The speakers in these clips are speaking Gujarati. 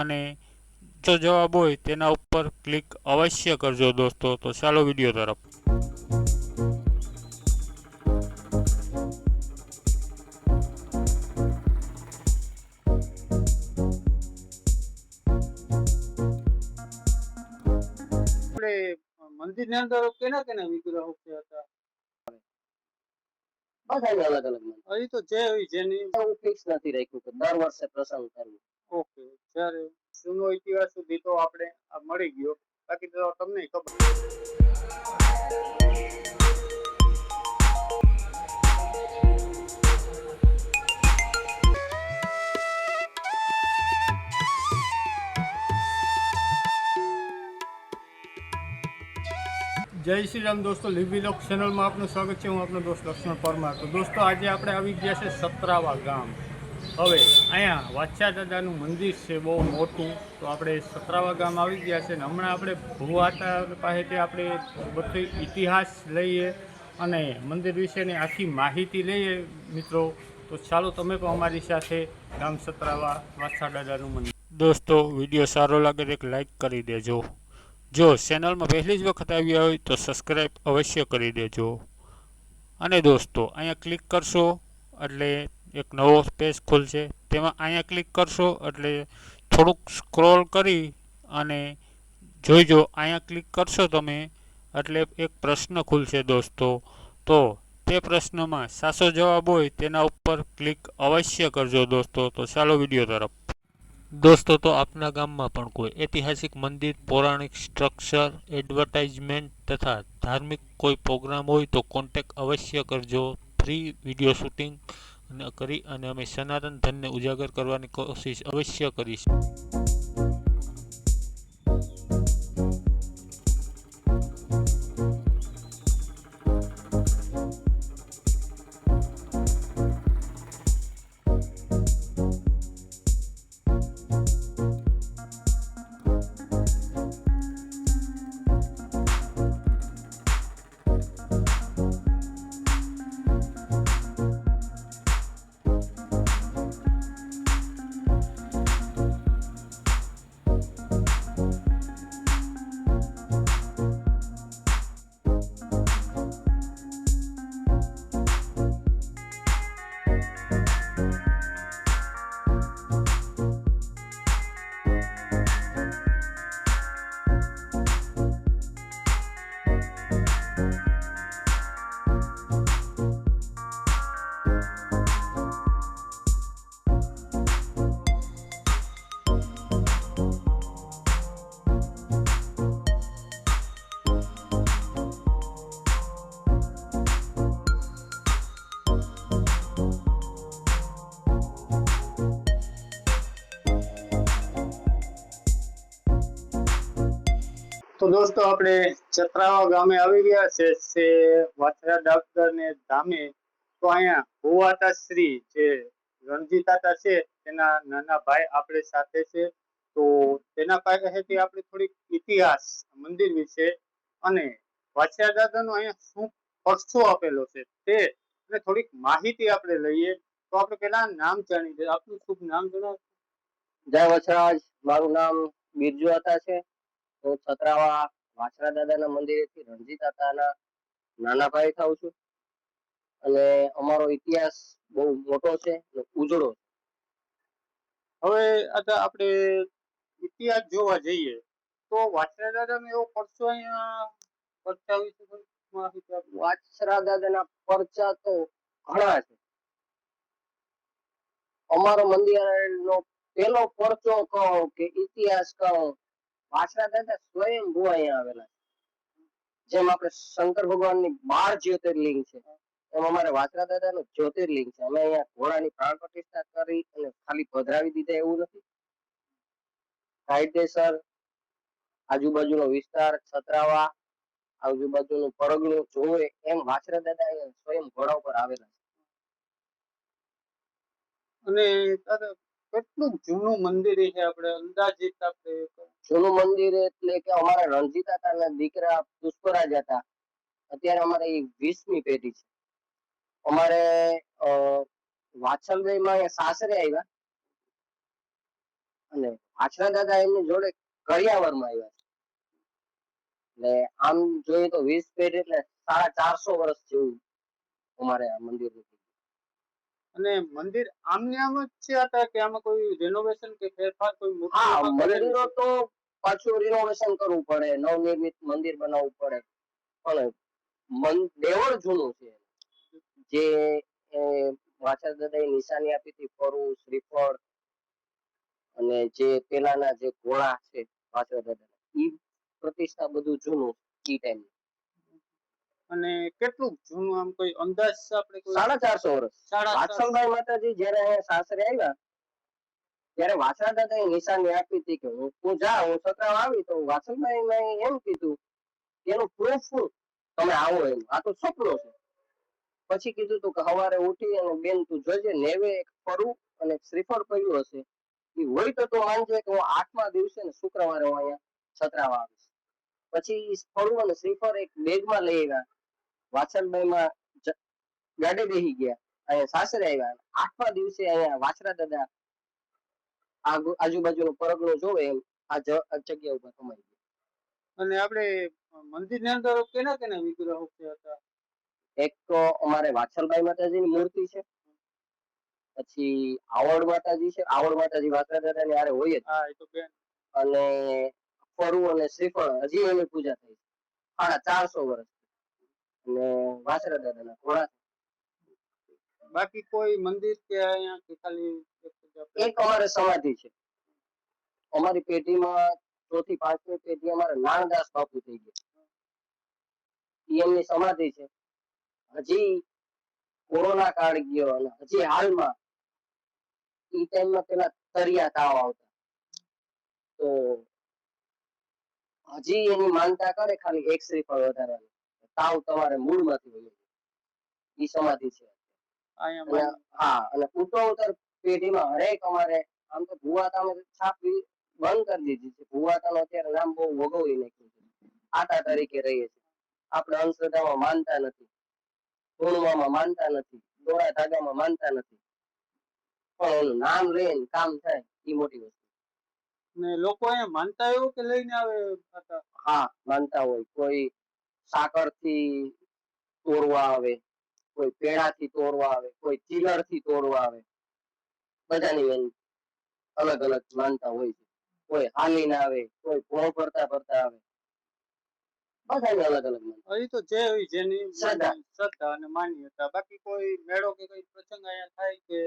અને જો જવાબ હોય તેના ઉપર ક્લિક અવશ્ય કરજો દોસ્તો. તો ચાલો વિડીયો તરફ. આપણે મંદિરની અંદર કેના કેના વિગ્રહો હતા? બધાને અલગ અલગ મંદિર. હજી તો જે હોય જેની એવું ફિક્સ નથી રાખ્યું કે દર વર્ષે પ્રસંગ કરવું. ઓકે, જ્યારે જૂનો ઇતિહાસ સુધી તો આપણે મળી ગયો, બાકી તો તમને ખબર. જય શ્રી રામ દોસ્તો, લીવ વ્લોગ ચેનલમાં આપનું સ્વાગત છે. હું આપનો દોસ્ત લક્ષ્મણ પરમાર. તો દોસ્તો આજે આપણે આવી ગયા છે સત્રાવા ગામ. હવે અહીંયા વાછા દાદાનું મંદિર છે બહુ મોટું. તો આપણે સત્રાવા ગામ આવી ગયા છે ને હમણાં આપણે ભુવાતા પાસેથી આપણે બધો ઇતિહાસ લઈએ અને મંદિર વિશેની આખી માહિતી લઈએ મિત્રો. તો ચાલો તમે પણ અમારી સાથે ગામ સત્રાવા વાછા દાદાનું મંદિર. દોસ્તો વિડીયો સારો લાગે તો એક લાઈક કરી દેજો. જો ચેનલમાં પહેલી જ વખત આવ્યા હોય તો સબસ્ક્રાઈબ અવશ્ય કરી દેજો. અને દોસ્તો અહીંયા ક્લિક કરશો એટલે એક નવો પેજ ખુલશે. તેમાં અહીંયા ક્લિક કરશો એટલે થોડુંક સ્ક્રોલ કરી અને જોઈજો. અહીંયા ક્લિક કરશો તમે એટલે એક પ્રશ્ન ખુલશે દોસ્તો. તો તે પ્રશ્નમાં સાચો જવાબ હોય તેના ઉપર ક્લિક અવશ્ય કરજો દોસ્તો. તો ચાલો વિડીયો તરફ. દોસ્તો તો આપના ગામમાં પણ કોઈ ઐતિહાસિક મંદિર, પૌરાણિક સ્ટ્રક્ચર, એડવર્ટાઇઝમેન્ટ તથા ધાર્મિક કોઈ પ્રોગ્રામ હોય તો કોન્ટેક્ટ અવશ્ય કરજો. ફ્રી વિડીયો શૂટિંગ કરી અને અમે સનાતન ધર્મને ઉજાગર કરવાની કોશિશ અવશ્ય કરીશું. તો દોસ્તો આપણે ચત્રાવા ગામે આવી ગયા છે વાછરા દાદા ને ધામે. તો અહીંયા ભુવાતા શ્રી જે રણજીતાતા છે તેના નાના ભાઈ આપણે સાથે છે. તો તેના પાસેથી આપણે થોડીક ઇતિહાસ મંદિર વિશે અને વાછરા દાદાનો અહીંયા શું પરચો આપેલો છે તે અને થોડીક માહિતી આપણે લઈએ. તો આપણે પેલા નામ જાણી દઈએ. આપનું શુભ નામ જણાવો. જય વછરાજ. મારું નામ બિરજુ હતા છે. હું છત્રાવા વાછરા દાદાના મંદિરેથી રણજીત દાદાના નાના ભાઈ થાઉં છું. અને અમારો ઇતિહાસ બહુ મોટો છે અને ઉજળો. હવે આપણે ઇતિહાસ જોવા જઈએ તો વાછરા દાદાનો એવો પરચો અહીંયા પરચાવી છે. વાછરા દાદાના પરચા તો ઘણા છે. અમારો મંદિરનો પહેલો પરચો કહો કે ઇતિહાસ કહો, વાછરા દાદા સ્વયંભૂ અહીંયા આવેલા છે. જેમ આપણે શંકર ભગવાનની 12 જ્યોતિર્લિંગ છે એમ અમારે વાછરા દાદાનું જ્યોતિર્લિંગ છે. અમે અહીંયા ઘોડાની પ્રાણ પ્રતિષ્ઠા કરી અને ખાલી પધરાવી દીધા એવું નથી. કાયદેસર આજુબાજુનો વિસ્તાર, છત્રાવા આજુબાજુનું પરગણું જોવે એમ વાછરા દાદા અહીંયા સ્વયં ઘોડા ઉપર આવેલા છે. અને કેટલું જૂનું મંદિર છે? આપણે અંદાજિત આપણે જૂનું મંદિર એટલે કે અમારા રણજીત દાદાના દીકરા પુષ્પરાજ હતા. અત્યારે અમારે 20મી પેઢી છે. અમારે વાછલભાઈમાં સાસરે આવ્યા અને આશરા દાદા એમની જોડે કરિયાવરમાં આવ્યા છે. એટલે આમ જોઈએ તો 20 પેઢી એટલે 450 વર્ષ જેવું અમારે આ મંદિર હતું. અને મંદિર આમને આમ જ છે હતા કે આમાં કોઈ રેનોવેશન કે ફેરફાર કોઈ મોટું હા, એમાં કરેલું મંદિરો છે? તો પાછું રિનોવેશન કરવું પડે, નવનિર્મિત મંદિર બનાવવું પડે, પણ દેવળ જૂનું છે. જે વાછા દાદાએ નિશાની આપી હતી, ફરું, શ્રીફળ અને જે પેલાના જે ઘોડા છે વાછા દાદાના, ઈ પ્રતિષ્ઠા બધું જૂનું ઈ ટાઈમ. અને કેટલું જૂનું આમ કોઈ અંદાજ આપણે કોઈ 450 વર્ષ. 450 વાત્સલભાઈ માતાજી જયારે અહીંયા સાસરે આવ્યા ત્યારે વાછા દાદાએ નિશાની આપી હતી કે હું હું સત્રાવ આવી તો વાત્સલભાઈ મેં એમ કીધું કે એનું પ્રૂફ શું તમે આવો એમ, આ તો સપનો છે. પછી કીધું તું કે સવારે ઉઠી અને બેન તું જોજે નેવે એક ફરું અને શ્રીફળ પડ્યું હશે, એ હોય તો તું માનજે કે હું 8મા દિવસે ને શુક્રવારે હું અહીંયા સત્રાવા આવીશ. પછી ફરું અને શ્રીફળ એક બેગમાં લઈ આવ્યા. વાછલભાઈમાં ગાડી બેસી ગયા, અહીંયા સાસરે આવ્યા. 8મા દિવસે અહીંયા વાછરા દાદા આજુબાજુનો પરગણો જોવે એમ આ જગ્યા ઉપર કમાઈ ગયા. અને આપણે મંદિરની અંદર કેના કેના વિગ્રહો હતા? એક તો અમારે વાછલભાઈ માતાજીની મૂર્તિ છે, પછી આવડ માતાજી છે. આવડ માતાજી વાછરા દાદાની હારે હોય જ. હા, એ તો બેન. અને ફરું અને શ્રીફળ હજી એની પૂજા થઈ છે 450 વર્ષ. અને વાછરા દાદાના ઘોડા. બાકી કોઈ મંદિર કે અહીંયા કે ખાલી એક અમારે સમાધિ છે. અમારી પેઢીમાં 4થી 5મી પેઢી અમારે નાનદાસ બાપુ થઈ ગયા. એમની સમાધિ છે. હજી કોરોના કાળ ગયો અને હજી હાલમાં ઈ ટાઈમમાં પેલા તરિયા તાવ આવતા, તો હજી એની માનતા કરે ખાલી એક શ્રીફળ વધારવાની, તાવ તમારે મૂળમાંથી હોય. ઈ સમાધિ છે. હા, અને ઉત્તરોત્તર પેઢીમાં હરેક અમારે આમ તો ભુવાતામાં છાપ બંધ કરી દીધી છે. ભુવાતાનું અત્યારે નામ બહુ વગોવી નાખ્યું છે. આટા તરીકે રહીએ છીએ. આપણે અંધશ્રદ્ધામાં માનતા નથી, પૂર્ણવામાં માનતા નથી, દોરા ધાગામાં માનતા નથી, પણ એનું નામ લઈને કામ થાય એ મોટી વસ્તુ. ને લોકો અહીંયા માનતા એવું કે લઈને આવે હતા? હા, માનતા હોય. કોઈ સાકરથી તોરવા આવે, કોઈ પેડાથી તોરવા આવે, કોઈ ચીલરથી તોરવા આવે. બધાની અલગ અલગ માનતા હોય છે. કોઈ હાલીને આવે, કોઈ ભોં ભરતા ભરતા આવે. બધાની અલગ અલગ માનતા. એ તો જે હોય જેની શ્રદ્ધા અને માન્યતા. બાકી કોઈ મેળો કે કોઈ પ્રસંગ અહીંયા થાય કે?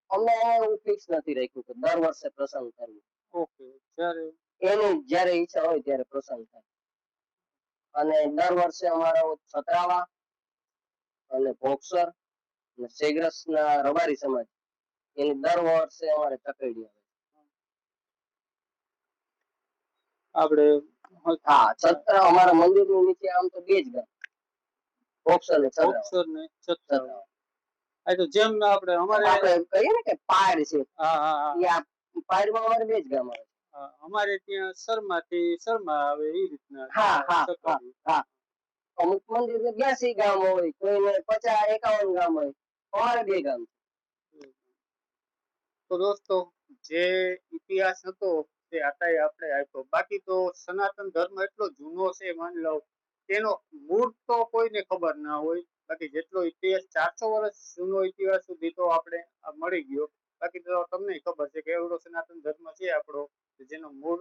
અમને એવું ફિક્સ નથી રાખ્યું કે દર વર્ષે પ્રસંગ કરવો. ઓકે, જ્યારે એની જ્યારે ઈચ્છા હોય ત્યારે પ્રસંગ થાય. અને દર વર્ષે અમારો સતરાવા અને ભોગસર અને શેગરસના રબારી સમાજ એની દર વર્ષે અમારે ચકરડી આવે. આપણે હા, અમારા મંદિરની નીચે આમ તો 2 જ ગામ, ભોગસર ને બોક્સર ને સતરાવા. આ તો જેમ આપણે કહીએ ને કે પાડ છે, હા હા હા, ઈ આ પાડમાં અમારે 2 જ ગામ આવે. અમારે ત્યાં શર્માથી શર્મા આવે એ રીતના. હા હા હા, અમુક મંદિર 82 ગામ હોય, કોઈને 50-51 ગામ હોય, અમારે 2 ગામ. તો દોસ્તો, જે ઇતિહાસ હતો તે આટાએ આપણે આપ્યો. બાકી તો સનાતન ધર્મ એટલો જૂનો છે, માની લો તેનો મૂળ તો કોઈને ખબર ના હોય. બાકી જેટલો ઇતિહાસ 400 વર્ષ જૂનો ઇતિહાસ સુધી તો આપણે મળી ગયો. બાકી તો તમને ખબર છે કે એવડો સનાતન ધર્મ છે આપણો, જેનો મૂળ